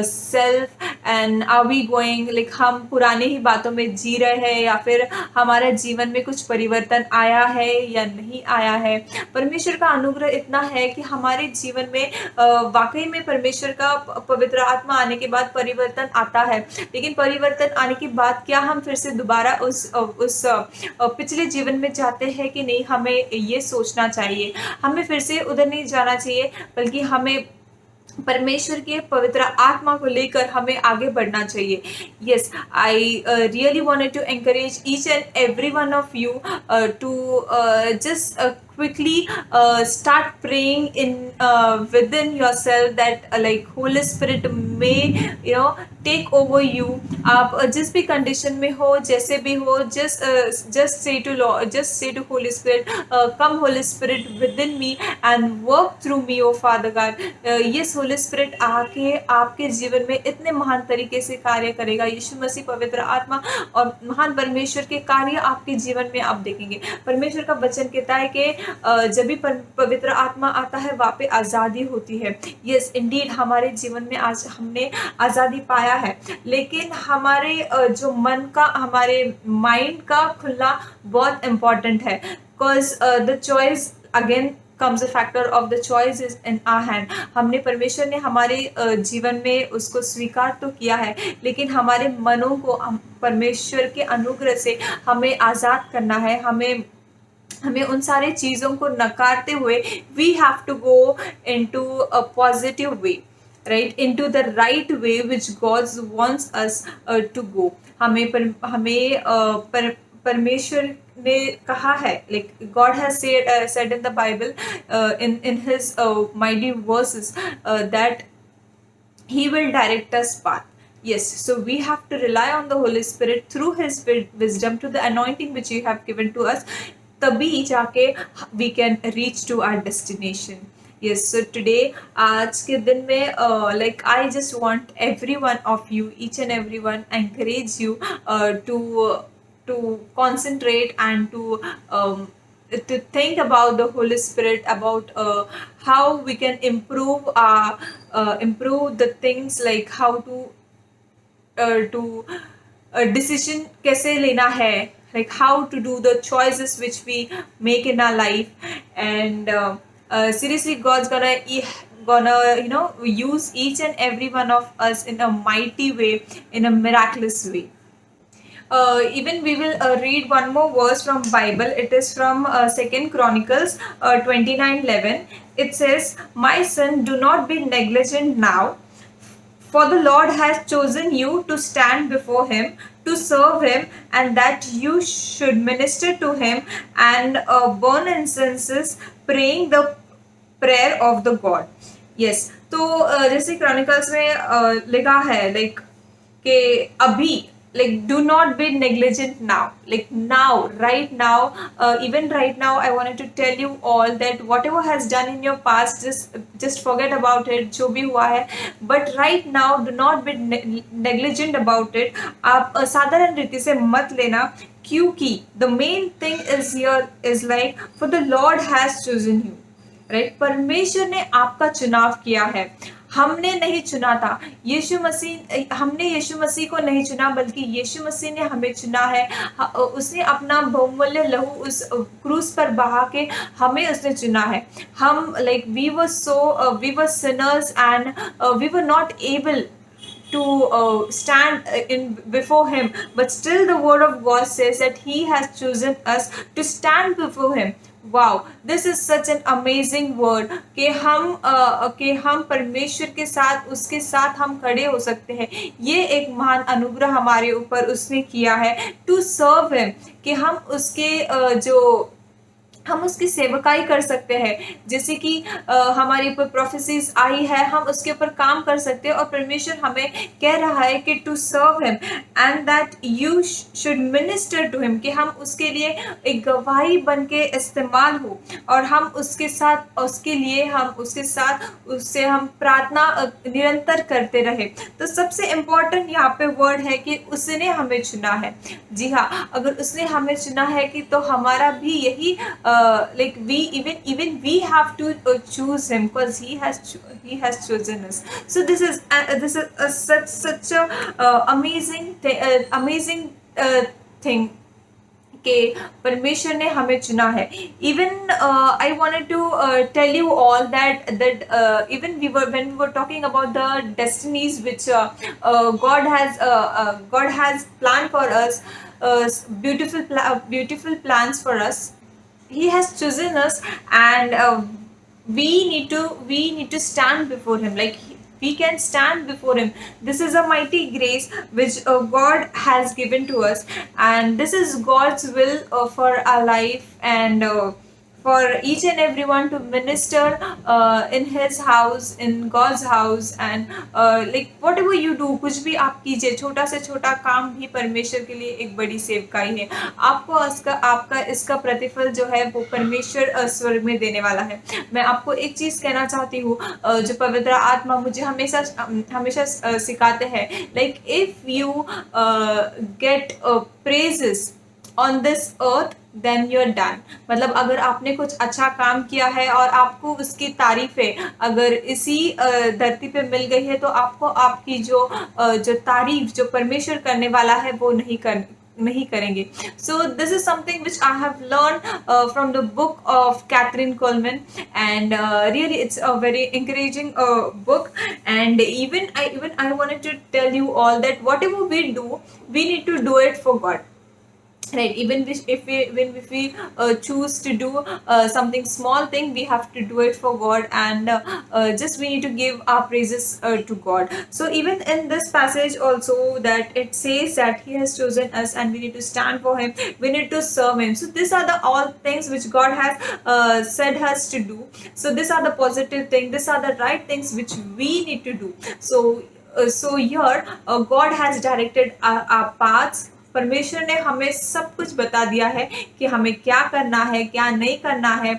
[SPEAKER 3] self, and are we going like हम पुराने ही बातों में जी रहे हैं, या फिर हमारे जीवन में कुछ परिवर्तन आया है या नहीं आया है? परमेश्वर का अनुग्रह इतना है कि हमारे जीवन में वाकई में परमेश्वर का पवित्र आत्मा आने के बाद परिवर्तन आता है. लेकिन परिवर्तन आने के बाद क्या हम फिर से दोबारा उस पिछले जीवन में जाते हैं कि नहीं? हमें ये सोचना चाहिए, हमें फिर से उधर नहीं जाना चाहिए, बल्कि हमें परमेश्वर के पवित्र आत्मा को लेकर हमें आगे बढ़ना चाहिए. Yes, I really wanted to encourage each and every one of you to just quickly start praying in within yourself that like Holy Spirit may take over you. आप जिस भी कंडीशन में हो, जैसे भी हो, just say to Lord, just say to Holy Spirit, come Holy Spirit within me and work through me, oh Father God. Yes, Holy Spirit आके आपके जीवन में इतने महान तरीके से कार्य करेगा. यीशु मसीह पवित्र आत्मा और महान परमेश्वर के कार्य आपके जीवन में आप देखेंगे. परमेश्वर का वचन कहता है कि जब भी पवित्र आत्मा आता है वहाँ पे आज़ादी होती है. यस इंडीड, हमारे जीवन में आज हमने आज़ादी पाया है, लेकिन हमारे जो मन का, हमारे माइंड का खुलना बहुत इम्पोर्टेंट है. Because the choice again comes a factor of the choice is in our hand. हमने परमेश्वर ने हमारे जीवन में उसको स्वीकार तो किया है, लेकिन हमारे मनों को परमेश्वर के अनुग्रह से हमें आज़ाद करना है. हमें उन सारे चीज़ों को नकारते हुए we have to go into a positive way, right, into the right way which God wants us to go. परमेश्वर ने कहा है, like God has said in the Bible, in his mighty verses, that he will direct us path. Yes, so we have to rely on the Holy Spirit through his wisdom, to the anointing which you have given to us. तभी जाके we can reach to our destination. Yes, so today, आज के दिन में like I just want every one of you, each and every one, encourage you to concentrate and to think about the Holy Spirit, about how we can improve the things, like how to decision कैसे लेना है, like how to do the choices which we make in our life. And seriously, God's gonna use each and every one of us in a mighty way, in a miraculous way. Even we will read one more verse from Bible. It is from 2nd Chronicles 29:11. It says, "My son, do not be negligent now, for the Lord has chosen you to stand before him, to serve him, and that you should minister to him and burn incenses, praying the prayer of the God." Yes, तो जैसे chronicles में लिखा है, like कि अभी, like do not be negligent now, like now, right now, even right now I wanted to tell you all that whatever has done in your past, just forget about it, जो भी हुआ है, but right now do not be negligent about it. आप साधारण रीति से मत लेना, क्योंकि the main thing is here is like, for the Lord has chosen you, right? परमेश्वर ने आपका चुनाव किया है, हमने नहीं चुना था. हमने यीशु मसीह को नहीं चुना, बल्कि यीशु मसीह ने हमें चुना है. उसने अपना बहुमूल्य लहू उस क्रूस पर बहा के हमें उसने चुना है. हम like we were sinners, and we were not able to stand in before him, but still the word of God says that he has chosen us to stand before him. Wow, this is such an amazing word कि हम परमेश्वर के साथ, उसके साथ हम खड़े हो सकते हैं. ये एक महान अनुग्रह हमारे ऊपर उसने किया है, to serve him, कि हम उसकी सेवकाई कर सकते हैं. जैसे कि हमारे ऊपर प्रोफेसीज आई है, हम उसके ऊपर काम कर सकते हैं, और परमेश्वर हमें कह रहा है कि to serve him and that you should minister to him, कि हम उसके लिए एक गवाही बन के इस्तेमाल हो, और हम उसके साथ उससे हम प्रार्थना निरंतर करते रहे. तो सबसे इम्पोर्टेंट यहाँ पे वर्ड है कि उसने हमें चुना है. जी हाँ, अगर उसने हमें चुना है कि तो हमारा भी यही like we have to choose him, because he has chosen us. So this is such a amazing thing कि परमेश्वर ने हमें चुना है. Even I wanted to tell you all that even when we were talking about the destinies which God has planned for us, beautiful plans for us. He has chosen us, and we need to stand before him, like we can stand before him. This is a mighty grace which God has given to us, and this is God's will for our life, and for each and everyone to minister in his house, in God's house, and like whatever you do, कुछ भी आप कीजिए, छोटा से छोटा काम भी परमेश्वर के लिए एक बड़ी सेवकाई है. आपका इसका प्रतिफल जो है वो परमेश्वर स्वर्ग में देने वाला है. मैं आपको एक चीज़ कहना चाहती हूँ जो पवित्र आत्मा मुझे हमेशा सिखाते हैं, like if you get praises on this earth, then you're done. मतलब अगर आपने कुछ अच्छा काम किया है और आपको उसकी तारीफें अगर इसी धरती पे मिल गई है, तो आपको आपकी जो तारीफ जो परमेश्वर करने वाला है वो नहीं नहीं करेंगे. So this is something which I have learned from the book of Catherine Coleman, and really it's a very encouraging book. And even I wanted to tell you all that whatever we do, we need to do it for God, right? Even if we choose to do something small thing, we have to do it for God, and just we need to give our praises to God. So even in this passage also, that it says that He has chosen us and we need to stand for Him, we need to serve Him. So these are the all things which God has said us to do. So these are the positive things, these are the right things which we need to do. So here God has directed our paths. परमेश्वर ने हमें सब कुछ बता दिया है कि हमें क्या करना है, क्या नहीं करना है.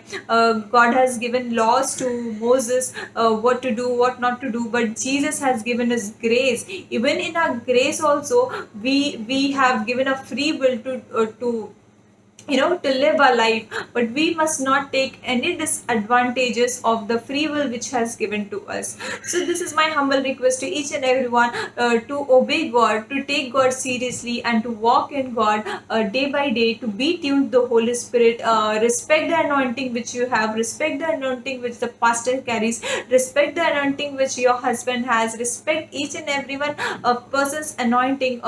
[SPEAKER 3] God has given laws to Moses, what to do, what not to do, but Jesus has given us grace. Even in our grace also, we have given a free will to live our life, but we must not take any disadvantages of the free will which has given to us. So this is my humble request to each and everyone, to obey God, to take God seriously, and to walk in God day by day, to be tuned to the Holy Spirit, respect the anointing which you have, respect the anointing which the pastor carries, respect the anointing which your husband has, respect each and everyone a person's anointing,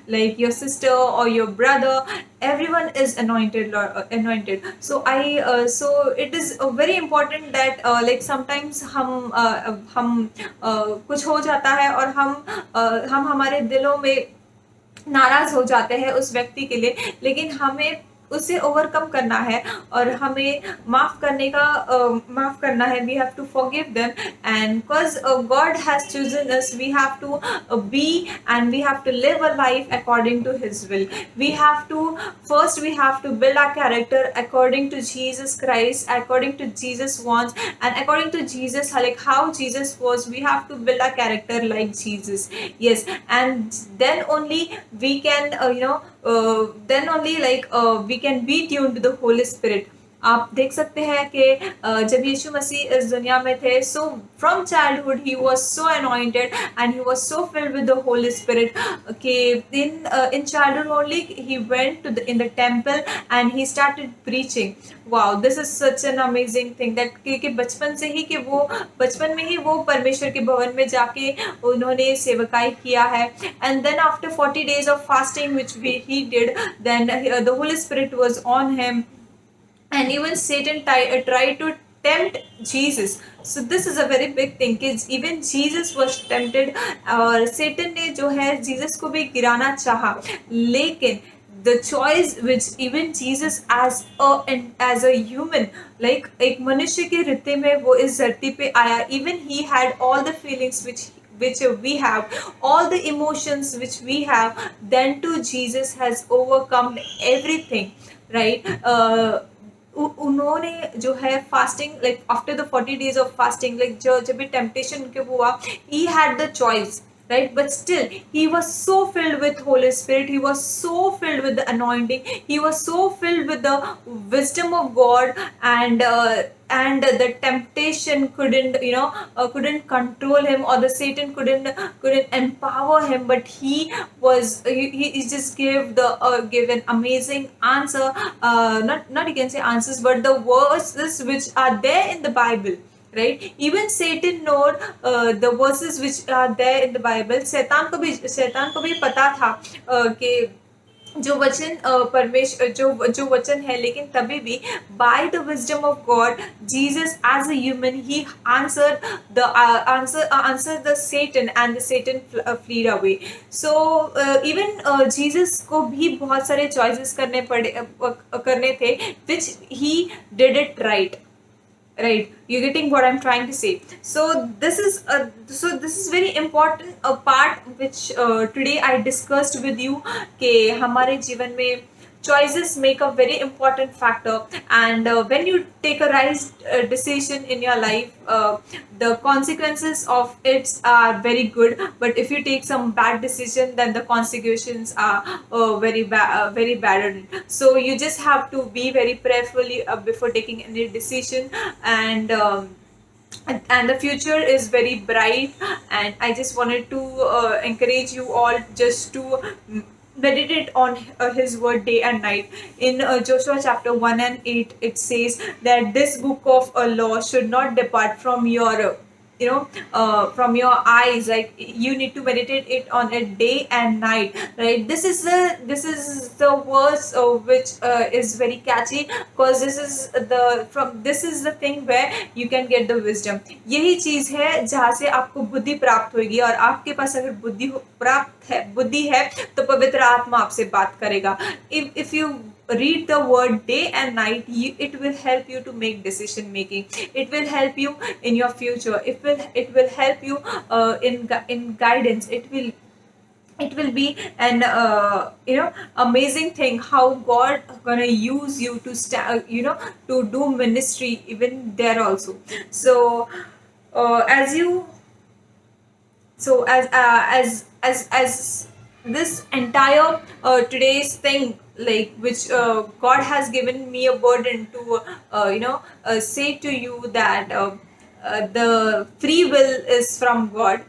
[SPEAKER 3] like your sister or your brother. Everyone is anointed, Lord, anointed. So it is very important that like sometimes हम कुछ हो जाता है और हम हमारे दिलों में नाराज हो जाते हैं उस व्यक्ति के लिए, लेकिन हमें उसे ओवरकम करना है और हमें माफ करना है. We have to forgive them, and because God has chosen us, we have to be and we have to live a life according to his will. We have to build our character according to Jesus Christ, according to Jesus wants, and according to Jesus, like how Jesus was. We have to build our character like Jesus. Yes, and then only we can we can be tuned to the Holy Spirit. आप देख सकते हैं कि जब यीशु मसीह इस दुनिया में थे, so from childhood he was so anointed and he was so filled with the Holi spirit कि in childhood only he went to in the temple and he started preaching. Wow, this is such an amazing thing that कि बचपन में ही वो परमेश्वर के भवन में जाके उन्होंने सेवकाई किया है. And then after 40 days of fasting which he did, then the Holy Spirit was on him. And even Satan tried to tempt Jesus. So this is a very big thing कि even Jesus was tempted, और Satan ने जो है Jesus को भी गिराना चाहा, लेकिन the choice which even Jesus as a human, like एक मनुष्य के रिश्ते में वो इस धरती पे आया. Even he had all the feelings which we have, all the emotions which we have, then too Jesus has overcome everything, right? उन्होंने जो है fasting, like after the 40 days of fasting, like जब भी टेम्पटेशन उनके हुआ, he had the choice, right? But still he was so filled with Holy Spirit, he was so filled with the anointing, he was so filled with the wisdom of God, and the temptation couldn't control him, or the Satan couldn't empower him, but he just gave an amazing answer, not you can say answers, but the verses which are there in the Bible, right? Even Satan know the verses which are there in the Bible. शैतान को भी पता था कि जो वचन है, लेकिन तभी भी by the wisdom of God, Jesus as a human, he answered the Satan, and the Satan fled away. So even Jesus को भी बहुत सारे choices करने थे, which he did it right. Right, you're getting what I'm trying to say. So this is very important a part which today I discussed with you कि हमारे जीवन में choices make a very important factor, and when you take a right decision in your life, the consequences of it are very good, but if you take some bad decision, then the consequences are very bad. So you just have to be very prayerfully before taking any decision, and the future is very bright, and I just wanted to encourage you all just to meditate on his word day and night. In Joshua chapter 1 and 8, it says that this book of law should not depart from your from your eyes. Like, you need to meditate it on a day and night, right? This is the verse which is very catchy, because this is the thing where you can get the wisdom. यही चीज है जहाँ से आपको बुद्धि प्राप्त होगी, और आपके पास अगर बुद्धि है तो पवित्र आत्मा आपसे बात करेगा. If you read the word day and night, it will help you to make decision making. It will help you in your future. It will help you in guidance. It will be an amazing thing how God gonna use you to to do ministry even there also. So as you so as this entire today's thing, like, which God has given me a burden to say to you that the free will is from God,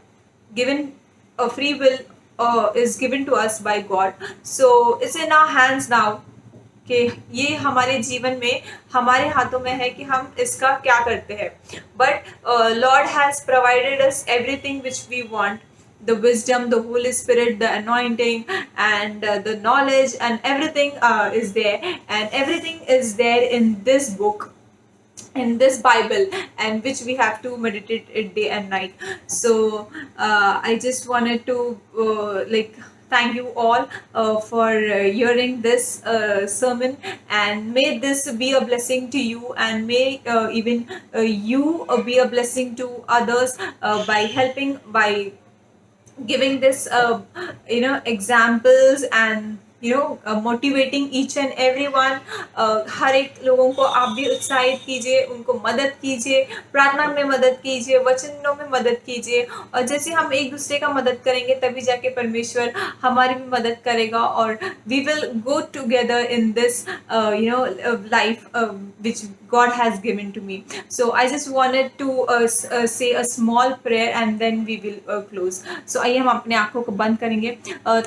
[SPEAKER 3] given a free will is given to us by God. So it's in our hands now कि ये हमारे जीवन में हमारे हाथों में है कि हम इसका क्या करते हैं. But Lord has provided us everything which we want, the wisdom, the Holy Spirit, the anointing, and the knowledge, and everything is there, and everything is there in this book, in this Bible, and which we have to meditate it day and night. So I just wanted to thank you all for hearing this sermon, and may this be a blessing to you, and may even you be a blessing to others by helping, by giving this examples, and motivating each and everyone. हर एक लोगों को आप भी उत्साहित कीजिए, उनको मदद कीजिए, प्रार्थना में मदद कीजिए, वचनों में मदद कीजिए. और जैसे हम एक दूसरे का मदद करेंगे तभी जाके परमेश्वर हमारी भी मदद करेगा, और we will go together in this life which God has given to me. So I just wanted to say a small prayer, and then we will close. So आइए हम अपने आंखों को बंद करेंगे.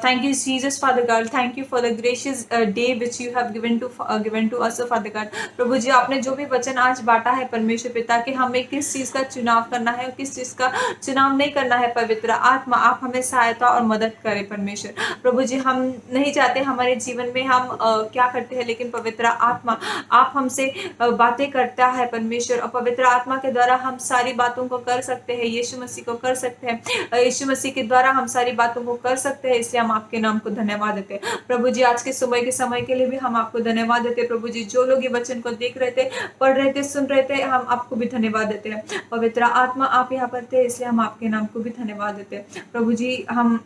[SPEAKER 3] Thank you Jesus Father God, thank you for the gracious day which you have given to us, Father God. प्रभु जी, आपने जो भी वचन आज बांटा है परमेश्वर पिता, कि हमें किस चीज़ का चुनाव करना है और किस चीज़ का चुनाव नहीं करना है. पवित्र आत्मा, आप हमें सहायता और मदद करें परमेश्वर. प्रभु जी, हम नहीं चाहते हमारे जीवन में हम क्या करते हैं, लेकिन पवित्र आत्मा आप हमसे बातें करता है परमेश्वर, और पवित्र आत्मा के द्वारा हम सारी बातों को कर सकते हैं. यीशु मसीह को कर सकते हैं, यीशु मसीह के द्वारा हम सारी बातों को कर सकते हैं. इसलिए हम आपके नाम को धन्यवाद देते हैं. प्रभु जी, आज के सुबह के समय के लिए भी हम आपको धन्यवाद देते हैं. प्रभु जी, जो लोग ये वचन को देख रहे थे, पढ़ रहे थे, सुन रहे थे, हम आपको भी धन्यवाद देते हैं. पवित्र आत्मा, आप यहाँ पर थे, इसलिए हम आपके नाम को भी धन्यवाद देते हैं. प्रभु जी, हम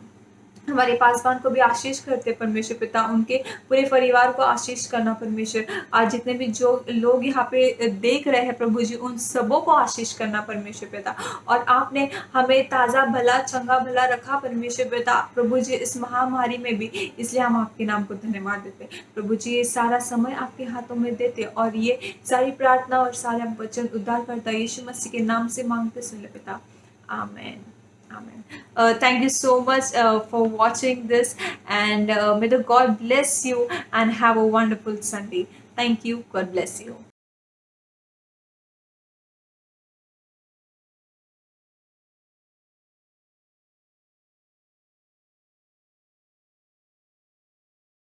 [SPEAKER 3] हमारे पासवान को भी आशीष करते परमेश्वर पिता, उनके पूरे परिवार को आशीष करना परमेश्वर. आज जितने भी जो लोग यहाँ पे देख रहे हैं प्रभु जी, उन सबों को आशीष करना परमेश्वर पिता. और आपने हमें ताज़ा भला, चंगा भला रखा परमेश्वर पिता, प्रभु जी, इस महामारी में भी. इसलिए हम आपके नाम को धन्यवाद देते हैं. प्रभु जी, ये सारा समय आपके हाथों में देते, और ये सारी प्रार्थना और सारा वचन उद्धार करता यीशु मसीह के नाम से मांगते सुन ले पिता. आमेन. Amen. Thank you so much for watching this, and may the God bless you and have a wonderful Sunday. Thank you. God bless you.